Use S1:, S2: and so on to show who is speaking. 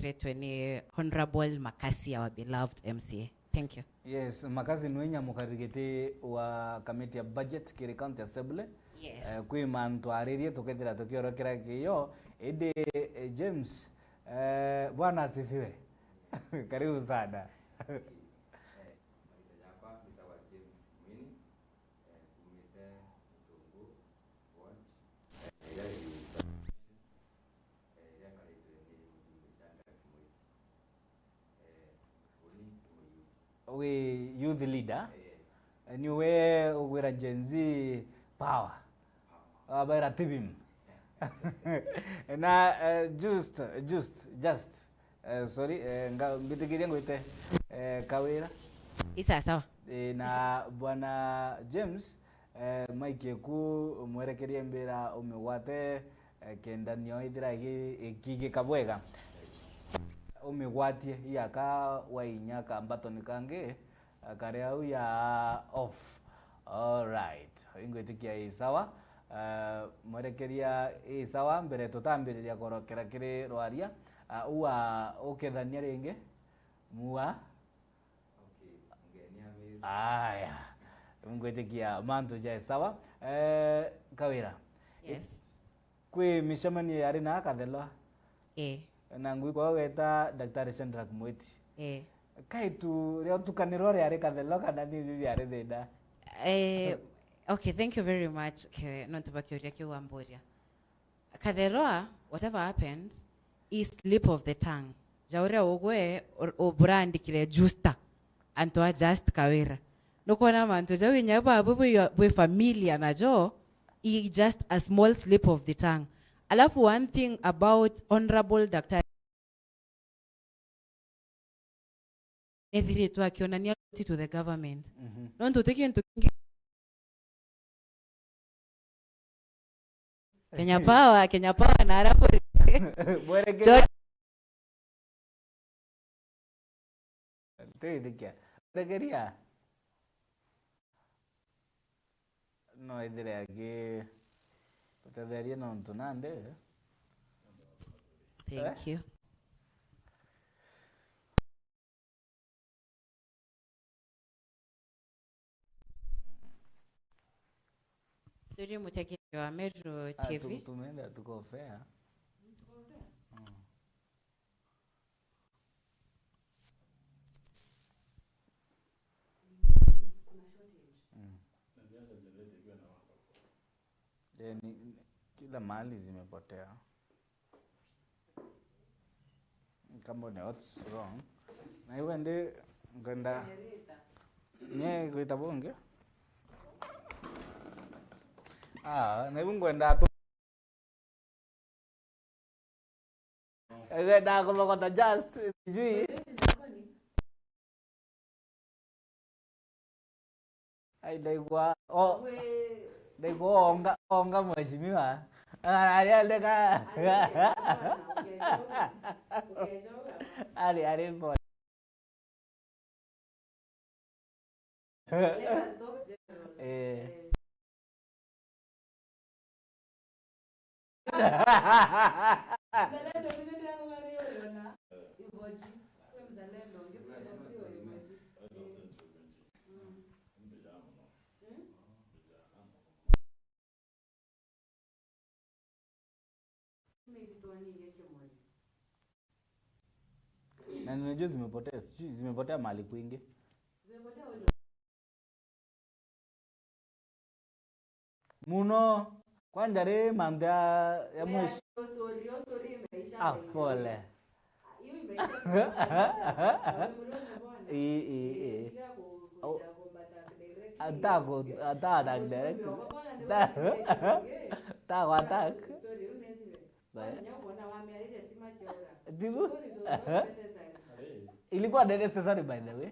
S1: turetwe ni Honorable Makasi, our beloved MCA. Thank you.
S2: Yes, Makasi nwenya mukarigete wa committee ya budget kiri county assembly.
S1: Yes.
S2: Kui mantu aririe tukethira tukiorokera kiyo ede James bwana asifiwe. Karibu sana. We youth leader. Ni we wera Gen Z power. Abara tibim. Na just sorry ngitikiria ngoite Kawira.
S1: Isa sawa.
S2: Na bwana James Mike ku mwerekeria mbira umewate kenda nyo ithira gigi kabwega umegwatie yaka wainya kambatoni kange kare au ya off. All right, ingwitikia isawa mwerekeria isawa mbere tutambiriria korokera kiri rwaria uwa ukethania ringi muwa aya ingwitikia mantu ja isawa Kawira.
S1: Yes.
S2: Kwi mishamani yari na kathelo na ngui kwa weta Daktari Chandra Kumwiti kaitu leo tukaniro yari kathelo kana ni yari theda.
S1: Okay, thank you very much. Not bakuria kiwamboria. Katheroa, whatever happens, is slip of the tongue. Jaure ogwe o brand kile justa antoa just Kawira. Nokona manto jawe nyaba abubu we familia na jo is just a small slip of the tongue. Alafu one thing about Honorable Dr. Edhiri tu akionania to the government. Don't take into Kenya Power na arapo.
S2: Regeria. No idea que te daría no tunande.
S1: Thank you. Suri mutaki wa Metro TV.
S2: Tumeenda tuko fair. Kila mali zimepotea. Kama ni what's wrong. Na iwe ndi ngenda nye kuita bonge. Na iwe ngenda tu. Ngenda kulokota just sijui. Ai daigwa onga mheshimiwa. Aliandika. Ali mbona. Na nimejua zimepotea mahali kwingi. Muno kwanja re manda ya mwisho. Pole. Attack direct. Attack. Ilikuwa necessary by the way.